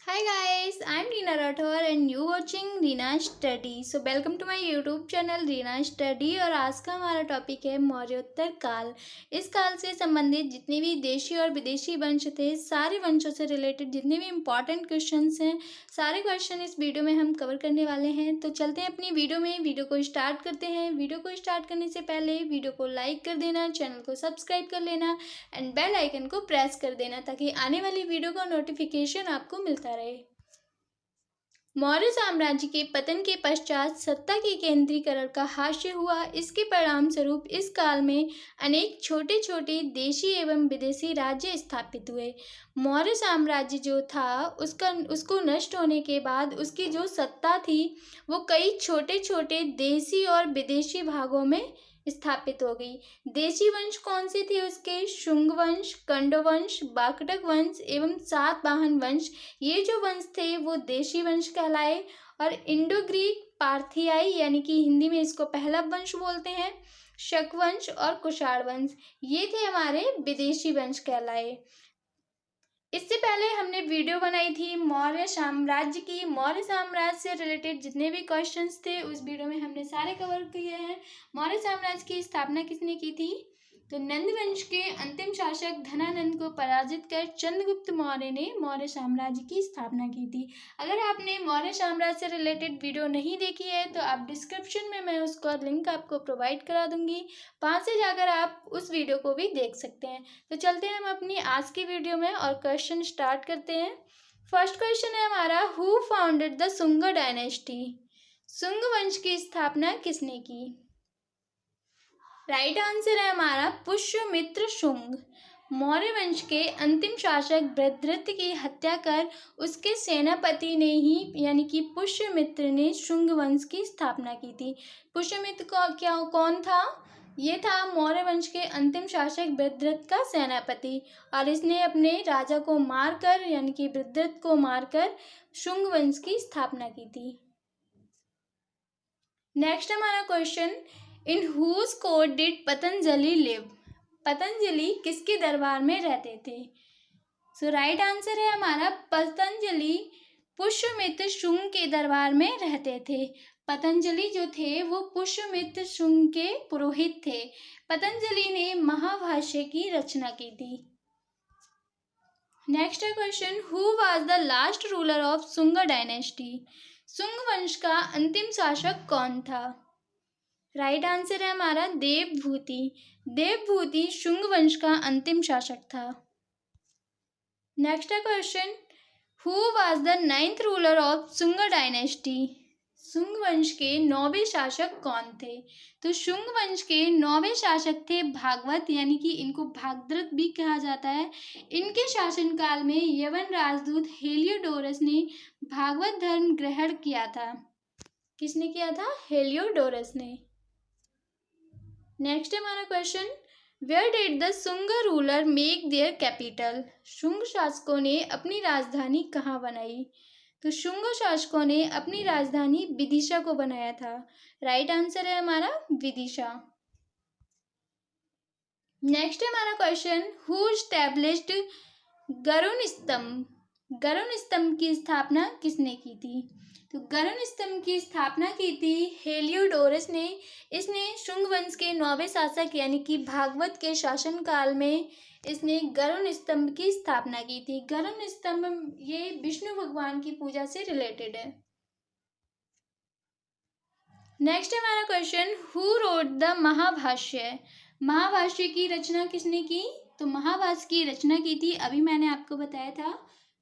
Hi guys, I'm Reena Rathore and you watching Reena Study. So welcome to my YouTube channel Reena Study और आज का हमारा topic है मौर्योत्तर काल। इस काल से संबंधित जितने भी देशी और विदेशी वंश थे, सारे वंशों से रिलेटेड जितने भी इम्पोर्टेंट क्वेश्चंस हैं, सारे क्वेश्चन इस वीडियो में हम कवर करने वाले हैं। तो चलते हैं अपनी वीडियो में, वीडियो को स्टार्ट करते हैं। वीडियो को स्टार्ट करने से पहले वीडियो को लाइक कर देना, चैनल को सब्सक्राइब कर लेना एंड बेल आइकन को प्रेस कर देना ताकि आने वाली वीडियो का नोटिफिकेशन आपको मिलता रहे। मौर्य साम्राज्य के पतन के पश्चात सत्ता के केंद्रीकरण का हास्य हुआ। इसके परिणाम स्वरूप इस काल में अनेक छोटे छोटे देशी एवं विदेशी राज्य स्थापित हुए। मौर्य साम्राज्य जो था उसको नष्ट होने के बाद उसकी जो सत्ता थी वो कई छोटे छोटे देशी और विदेशी भागों में स्थापित हो गई। देशी वंश कौन से थे उसके? शुंग वंश, कंडो वंश, बाकटक वंश एवं सातवाहन वंश। ये जो वंश थे वो देशी वंश कहलाए। और इंडो ग्रीक, पार्थियाई यानी कि हिंदी में इसको पहला वंश बोलते हैं, शक वंश और कुषाण वंश, ये थे हमारे विदेशी वंश कहलाए। इससे पहले हमने वीडियो बनाई थी मौर्य साम्राज्य की। मौर्य साम्राज्य से रिलेटेड जितने भी क्वेश्चंस थे उस वीडियो में हमने सारे कवर किए हैं। मौर्य साम्राज्य की स्थापना किसने की थी? तो नंद वंश के अंतिम शासक धनानंद को पराजित कर चंद्रगुप्त मौर्य ने मौर्य साम्राज्य की स्थापना की थी। अगर आपने मौर्य साम्राज्य से रिलेटेड वीडियो नहीं देखी है तो आप डिस्क्रिप्शन में मैं उसका लिंक आपको प्रोवाइड करा दूंगी, वहाँ से जाकर आप उस वीडियो को भी देख सकते हैं। तो चलते हैं हम अपनी आज की वीडियो में और क्वेश्चन स्टार्ट करते हैं। फर्स्ट क्वेश्चन है हमारा, who founded the Shunga dynasty? Shunga वंश की स्थापना किसने की? राइट आंसर है हमारा पुष्यमित्र शुंग। मौर्य वंश के अंतिम शासक बृहद्रथ की हत्या कर उसके सेनापति ने ही यानी कि पुष्यमित्र ने शुंग वंश की स्थापना की थी। पुष्यमित्र कौन था? ये था मौर्य वंश के अंतिम शासक बृहद्रथ का सेनापति और इसने अपने राजा को मारकर यानी कि बृहद्रथ को मारकर शुंग वंश की स्थापना की थी। नेक्स्ट हमारा question, in whose court did Patanjali live? Patanjali किसके दरबार में रहते थे? सो राइट आंसर है हमारा पतंजलि पुष्यमित्र शुंग के दरबार में रहते थे। पतंजलि जो थे वो पुष्यमित्र शुंग के पुरोहित थे। पतंजलि ने महाभाष्य की रचना की थी। Next question, who was the last ruler of Shunga dynasty? Shunga वंश का अंतिम शासक कौन था? राइट आंसर है हमारा देवभूति। देवभूति शुंग वंश का अंतिम शासक था। Next question, who was the 9th ruler of Shunga dynasty? Shunga वंश के 9वें शासक कौन थे? तो शुंग वंश के 9वें शासक थे भागवत यानी कि इनको भागद्रथ भी कहा जाता है। इनके शासनकाल में यवन राजदूत हेलियोडोरस ने भागवत धर्म ग्रहण किया था। किसने किया था? हेलियोडोरस ने। नेक्स्ट हमारा question, where did the Shunga ruler make their capital? Shunga शासकों ने अपनी राजधानी कहाँ बनाई? तो शुंग शासकों ने अपनी राजधानी विदिशा को बनाया था। राइट आंसर है हमारा विदिशा। नेक्स्ट हमारा क्वेश्चन, हु एस्टैब्लिश्ड गरुड़ स्तंभ? गरुड़ स्तंभ की स्थापना किसने की थी? तो गरुड़ स्तंभ की स्थापना की थी हेलियोडोरस ने। इसने शुंग वंश के 9वें शासक यानी कि भागवत के शासनकाल में इसने गरुड़ स्तंभ की स्थापना की थी। गरुड़ स्तंभ ये विष्णु भगवान की पूजा से रिलेटेड है। नेक्स्ट हमारा question, who wrote the Mahabhashya? Mahabhashya की रचना किसने की? तो महाभाष्य की रचना की थी, अभी मैंने आपको बताया था।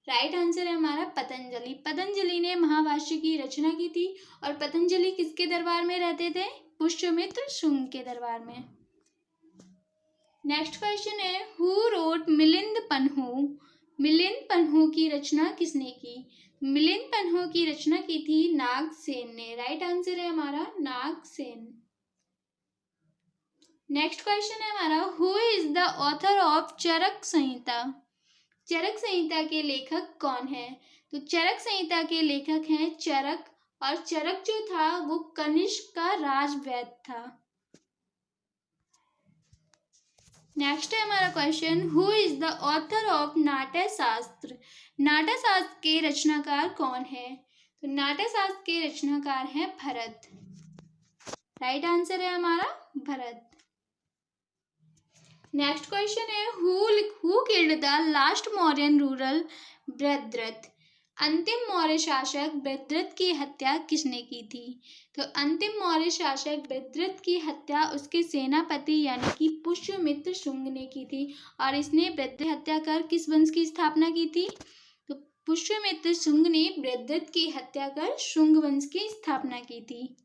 राइट आंसर है हमारा पतंजलि। पतंजलि ने महाभाष्य की रचना की थी और पतंजलि किसके दरबार में रहते थे? पुष्यमित्र शुंग के दरबार में। नेक्स्ट क्वेश्चन है, हु रोट मिलिंद पन्हु? मिलिंद पन्हु की रचना किसने की? मिलिंद पन्हु की रचना की थी नागसेन ने। राइट आंसर है हमारा नागसेन। नेक्स्ट क्वेश्चन है हमारा, who is the author of Charak Samhita? Charak Samhita के लेखक कौन है? तो चरक संहिता के लेखक हैं चरक और चरक जो था वो कनिष्क का राजवैद्य था। नेक्स्ट है हमारा question, who is the author of नाट्य शास्त्र? नाट्यशास्त्र के रचनाकार कौन है? तो नाट्यशास्त्र के रचनाकार हैं भरत। राइट आंसर है हमारा भरत। नेक्स्ट क्वेश्चन है who killed the last Mauryan rural Brihadratha? अंतिम मौर्य शासक बृहद्रथ की हत्या किसने की थी? तो अंतिम मौर्य शासक बृहद्रथ की हत्या उसके सेनापति यानी कि पुष्यमित्र शुंग ने की थी। और इसने बृहद्रथ की हत्या कर किस वंश की स्थापना की थी? तो पुष्यमित्र शुंग ने बृहद्रथ की हत्या कर शुंग वंश की स्थापना की थी।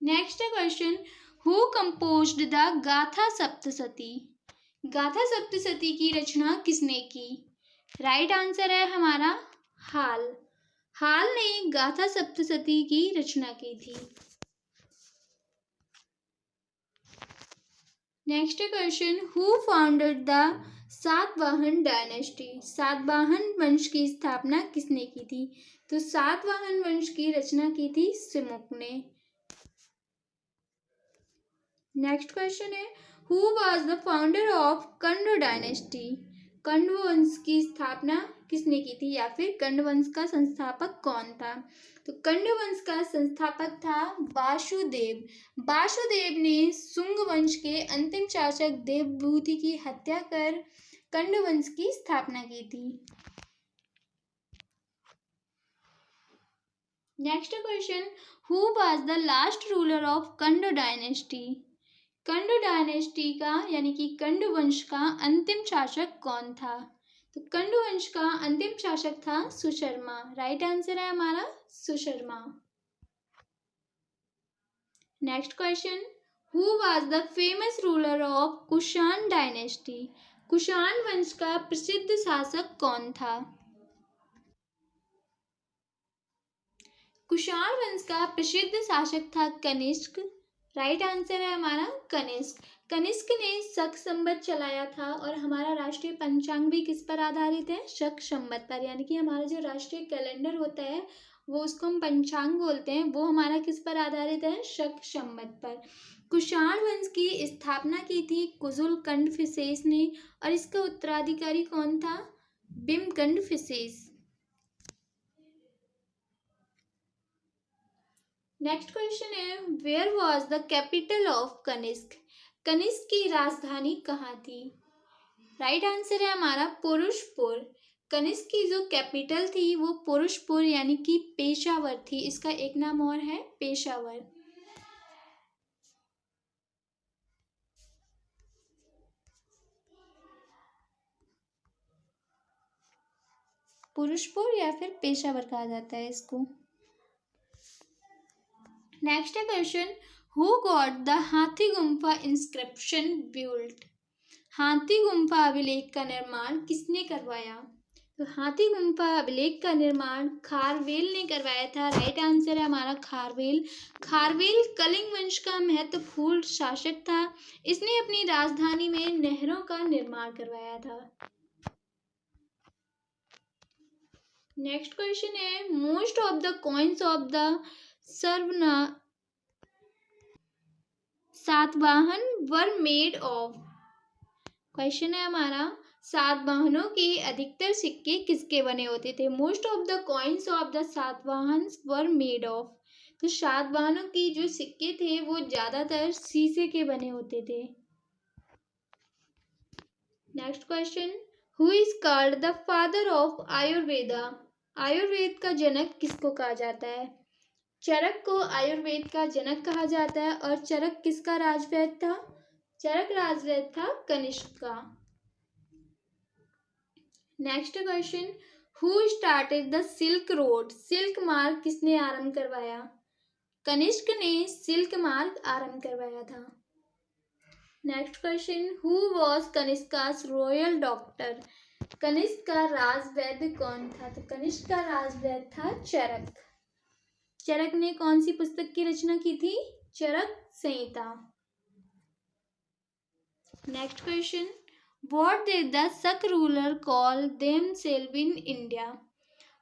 Next question who composed the गाथा सप्तशती? गाथा सप्तशती की रचना किसने की? राइट आंसर है हमारा हाल ने गाथा सप्तशती की रचना की थी। Next question who founded the Satavahana dynasty? Satavahana वंश की स्थापना किसने की थी? तो सातवाहन वंश की रचना की थी सिमुक ने। नेक्स्ट क्वेश्चन है who was the founder of कंड डायनेस्टी? कंड वंश की स्थापना किसने की थी या फिर कंड वंश का संस्थापक कौन था? तो कंड वंश का संस्थापक था वासुदेव। वासुदेव ने शुंग वंश के अंतिम शासक देवभूति की हत्या कर कंड वंश की स्थापना की थी। Next question who was the last ruler of कंड डायनेस्टी? कंड डायनेस्टी का यानी कि कंड वंश का अंतिम शासक कौन था? तो कंड वंश का अंतिम शासक था सुशर्मा। राइट आंसर है हमारा Susharma. Next question who was the famous ruler of Kushan dynasty? Kushan वंश का प्रसिद्ध शासक कौन था? कुषाण वंश का प्रसिद्ध शासक था कनिष्क। राइट आंसर है हमारा कनिष्क। कनिष्क ने शक संवत चलाया था और हमारा राष्ट्रीय पंचांग भी किस पर आधारित है? शक संवत पर। यानी कि हमारा जो राष्ट्रीय कैलेंडर होता है वो उसको हम पंचांग बोलते हैं, वो हमारा किस पर आधारित है? शक संवत पर। कुषाण वंश की स्थापना की थी कुजुलकंड फिसेस ने और इसका उत्तराधिकारी कौन था? बिमकंड फिसेस। नेक्स्ट क्वेश्चन है where was the capital of Kanishka? Kanishka की राजधानी कहाँ थी? राइट आंसर है हमारा पुरुषपुर। कनिष्क की जो कैपिटल थी वो पुरुषपुर यानी कि पेशावर थी। इसका एक नाम और है पेशावर। पुरुषपुर या फिर पेशावर कहा जाता है इसको। Next question who got the हाथी गुम्फा इंस्क्रिप्शन बिल्ट? हाथी गुम्फा अभिलेख का निर्माण किसने करवाया? तो हाथी गुम्फा अभिलेख का निर्माण खारवेल ने करवाया था। राइट आंसर है हमारा खारवेल। खारवेल कलिंग वंश का महत्वपूर्ण शासक था। इसने अपनी राजधानी में नहरों का निर्माण करवाया था। नेक्स्ट क्वेश्चन है most of the coins of the Satavahana were made of? Question है हमारा सातवाहनों के अधिकतर सिक्के किसके बने होते थे? Most of the coins of the Satavahana were made of. तो सातवाहनों की जो सिक्के थे वो ज्यादातर शीशे के बने होते थे। Next question who is called the father of Ayurveda? Ayurveda का जनक किसको कहा जाता है? चरक को आयुर्वेद का जनक कहा जाता है। और चरक किसका राजवैद्य था? चरक राजवैद्य था कनिष्क का। Next question who started the silk road? Silk मार्ग किसने आरंभ करवाया? कनिष्क ने सिल्क मार्ग आरंभ करवाया था। Next question who was Kanishka's royal doctor? Kanishka का राजवैद्य कौन था? तो कनिष्क का राजवैद्य था चरक। चरक ने कौन सी पुस्तक की रचना की थी? Charak Samhita. Next question what did the Shaka ruler call themselves in India?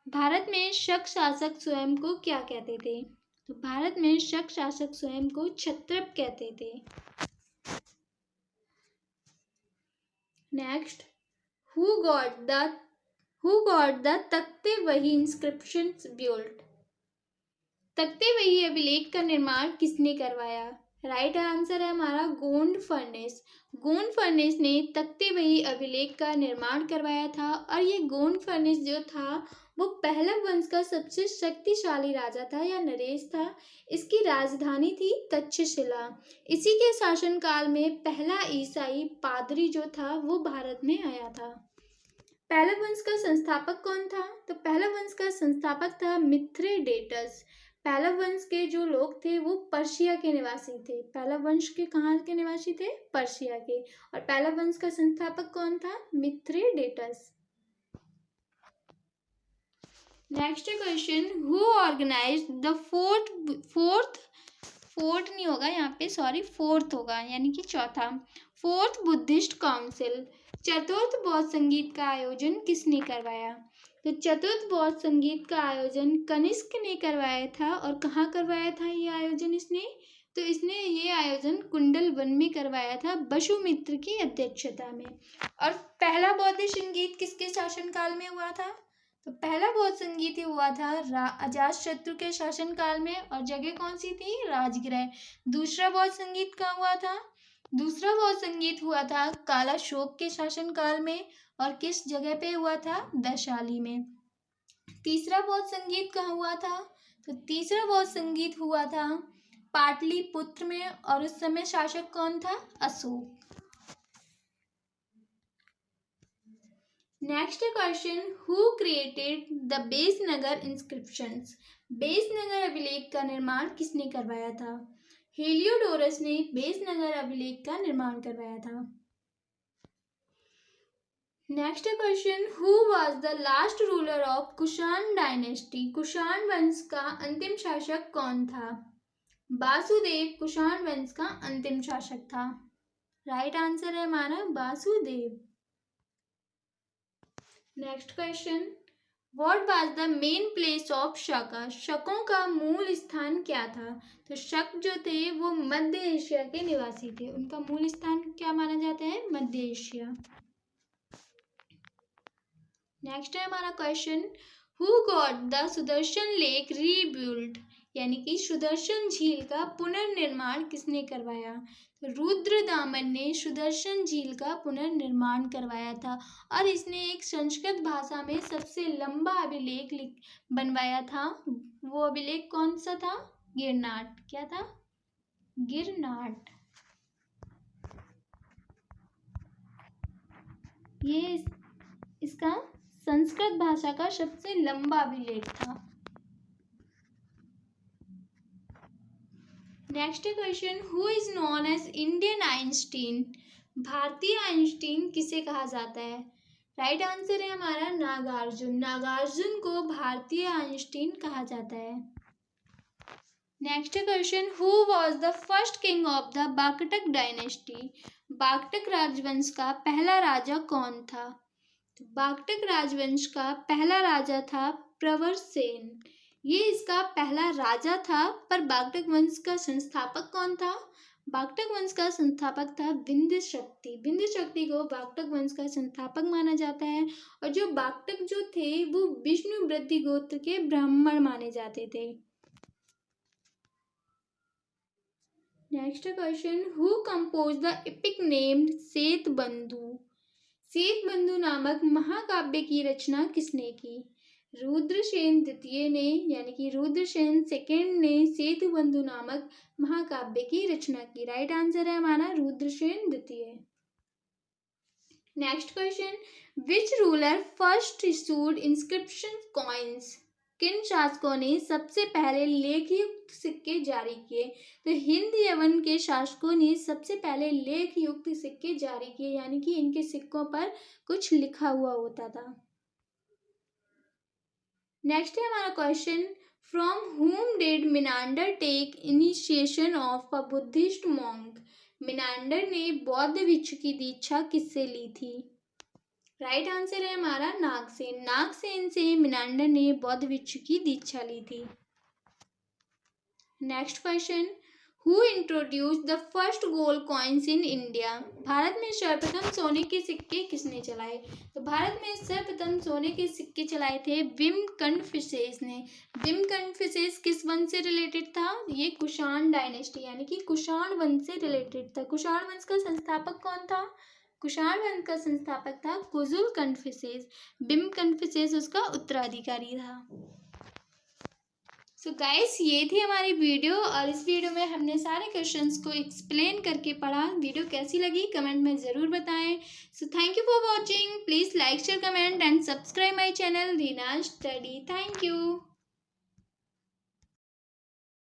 Bharat में शक शासक स्वयं को क्या कहते थे? तो भारत में शक शासक स्वयं को क्षत्रप कहते थे। Next who got the who got the तख्ते वही इंस्क्रिप्शन बिल्ट? तख्ते वही अभिलेख का निर्माण किसने करवाया? राइट आंसर है हमारा गोंड फर्नेस। गोंड फर्नेस ने तख्ते वही अभिलेख का निर्माण करवाया था और ये गोंड फर्नेस जो था वो पहलव वंश का सबसे शक्तिशाली राजा था या नरेश था। इसकी राजधानी थी तक्षशिला। इसी के शासनकाल में पहला ईसाई पादरी जो था वो भारत में आया था। पहलव वंश का संस्थापक कौन था? तो पहलव वंश का संस्थापक था मिथ्रेडेटस। पहलव वंश के जो लोग थे वो पर्शिया के निवासी थे। पहलव वंश के कहाँ के निवासी थे? पर्शिया के। और पहलव वंश का संस्थापक कौन था? Mithridates. Next question, who organised the fourth नहीं होगा यहाँ पे, सॉरी, फोर्थ होगा यानी कि चौथा, फोर्थ बुद्धिस्ट काउंसिल। चतुर्थ बौद्ध संगीत का आयोजन किसने करवाया? तो चतुर्थ बौद्ध संगीत का आयोजन कनिष्क ने करवाया था। और कहाँ करवाया था ये आयोजन इसने? तो इसने ये आयोजन कुंडल वन में करवाया था वसुमित्र की अध्यक्षता में। और पहला बौद्ध संगीत किसके शासनकाल में हुआ था? तो पहला बौद्ध संगीत हुआ था अजातशत्रु के शासनकाल में और जगह कौन सी थी? राजगृह। दूसरा बौद्ध संगीत कहाँ हुआ था? दूसरा बौद्ध संगीत हुआ था कालाशोक के शासनकाल में और किस जगह पे हुआ था? वैशाली में। तीसरा बौद्ध संगीत कहाँ हुआ था? तो तीसरा बौद्ध संगीत हुआ था पाटलिपुत्र में और उस समय शासक कौन था? Ashok. Next question, who created the Besnagar inscriptions? Besnagar अभिलेख का निर्माण किसने करवाया था? हेलियोडोरस ने बेसनगर अभिलेख का निर्माण करवाया था। Next question, who was the last ruler of Kushan dynasty? Kushan वंश का अंतिम शासक कौन था? वासुदेव कुषाण वंश का अंतिम शासक था। राइट आंसर है हमारा Vasudev. Next question, what was the main place of शक? शकों का मूल स्थान क्या था? तो शक जो थे वो मध्य एशिया के निवासी थे। उनका मूल स्थान क्या माना जाता है? मध्य एशिया। नेक्स्ट है हमारा question, who got the Sudarshan lake rebuilt? यानी कि सुदर्शन झील का पुनर्निर्माण किसने करवाया? तो रुद्रदामन ने सुदर्शन झील का पुनर्निर्माण करवाया था और इसने एक संस्कृत भाषा में सबसे लंबा अभिलेख बनवाया था। वो अभिलेख कौन सा था? गिरनाट। क्या था? गिरनाट। ये इसका संस्कृत भाषा का सबसे लंबा अभिलेख था। Next question, who is known as Indian Einstein? भारतीय आइंस्टीन किसे कहा जाता है? राइट आंसर है हमारा नागार्जुन। नागार्जुन को भारतीय आइंस्टीन कहा जाता है। Next question, who was the first king of the Vakataka dynasty? Vakataka राजवंश का पहला राजा कौन था? तो बाकटक राजवंश का पहला राजा था प्रवरसेन। ये इसका पहला राजा था। पर बाकटक वंश का संस्थापक कौन था? बाकटक वंश का संस्थापक था विंध्य शक्ति। विंध्य शक्ति को बाकटक वंश का संस्थापक माना जाता है। और जो बाकटक जो थे वो विष्णु वृद्धि गोत्र के ब्राह्मण माने जाते थे। Next question, who compose the epic named Setubandha? Setubandha नामक महाकाव्य की रचना किसने की? रुद्रसेन द्वितीय ने यानी कि रुद्रसेन सेकेंड ने सेतुबंधु नामक महाकाव्य की रचना की। राइट आंसर है हमारा रुद्रसेन द्वितीय। Next question, which ruler first issued inscription coins? किन शासकों ने सबसे पहले लेखयुक्त सिक्के जारी किए? तो हिंद यवन के शासकों ने सबसे पहले लेखयुक्त सिक्के जारी किए यानी कि इनके सिक्कों पर कुछ लिखा हुआ होता था। नेक्स्ट है हमारा question, from whom did Menander take initiation of a Buddhist monk? Menander ने बौद्ध भिक्षु की दीक्षा किससे ली थी? राइट आंसर है हमारा नागसेन। नागसेन से मिनांडर ने बौद्ध भिक्षु की दीक्षा ली थी। Next question, who introduce the first gold coins in India. Bharat में सर्वप्रथम सोने के सिक्के किसने चलाए। तो भारत में सर्वप्रथम सोने के सिक्के चलाए थे विम कन्फ्यूशियस ने। विम कन्फ्यूशियस किस वंश से रिलेटेड था। ये कुषाण डायनेस्टी यानी कि कुषाण वंश से रिलेटेड था। कुषाण वंश का संस्थापक कौन था। कुषाण वंश का संस्थापक था कुजुल कन्फ्यूशियस। विम कन्फ्यूशियस उसका उत्तराधिकारी था। सो गाइस, ये थी हमारी वीडियो और इस वीडियो में हमने सारे क्वेश्चंस को एक्सप्लेन करके पढ़ा। वीडियो कैसी लगी कमेंट में ज़रूर बताएं। So thank you for watching. Please like share comment and subscribe my channel Reena study. Thank you.